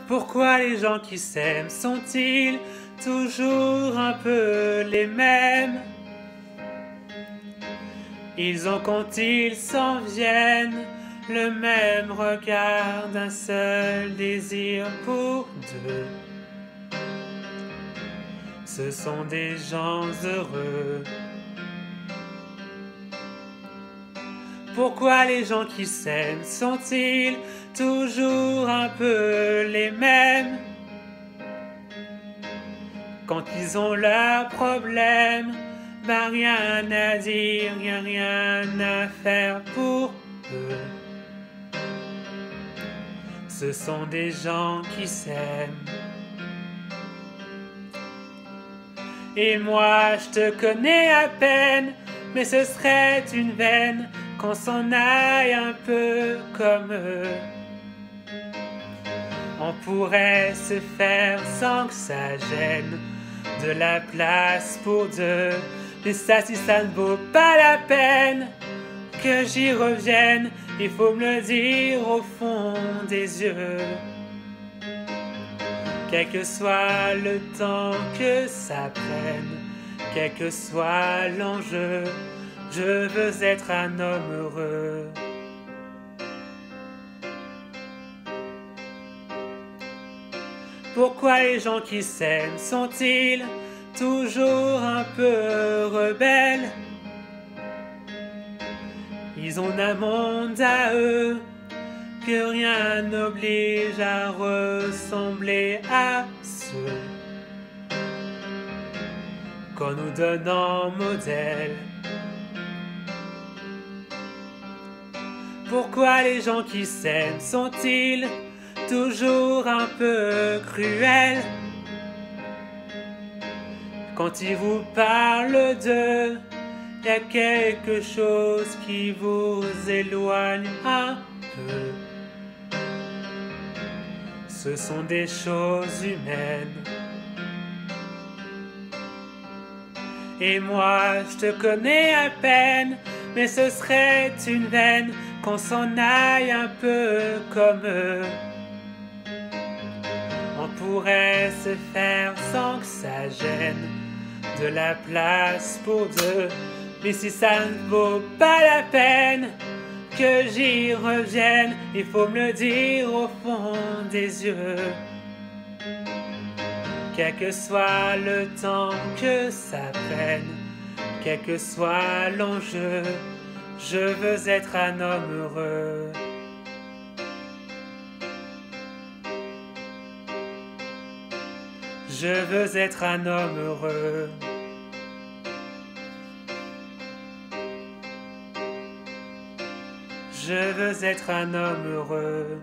Pourquoi les gens qui s'aiment sont-ils toujours un peu les mêmes? Ils ont quand ils s'en viennent le même regard d'un seul désir pour deux. Ce sont des gens heureux. Pourquoi les gens qui s'aiment sont-ils toujours un peu les mêmes? Quand ils ont leurs problèmes, ben rien à dire, rien à faire pour eux. Ce sont des gens qui s'aiment. Et moi je te connais à peine, mais ce serait une veine qu'on s'en aille un peu comme eux. On pourrait se faire sans que ça gêne, de la place pour deux. Mais ça, si ça ne vaut pas la peine que j'y revienne, il faut me le dire au fond des yeux. Quel que soit le temps que ça prenne, quel que soit l'enjeu, je veux être un homme heureux. Pourquoi les gens qui s'aiment sont-ils toujours un peu rebelles? Ils ont un monde à eux que rien n'oblige à ressembler à ceux qu'on nous donne en modèle. Pourquoi les gens qui s'aiment sont-ils toujours un peu cruels? Quand ils vous parlent d'eux, y a quelque chose qui vous éloigne un peu. Ce sont des choses humaines. Et moi je te connais à peine, mais ce serait une veine qu'on s'en aille un peu comme eux. On pourrait se faire sans que ça gêne, de la place pour deux. Mais si ça ne vaut pas la peine que j'y revienne, il faut me le dire au fond des yeux. Quel que soit le temps que ça prenne, quel que soit l'enjeu, je veux être un homme heureux. Je veux être un homme heureux. Je veux être un homme heureux.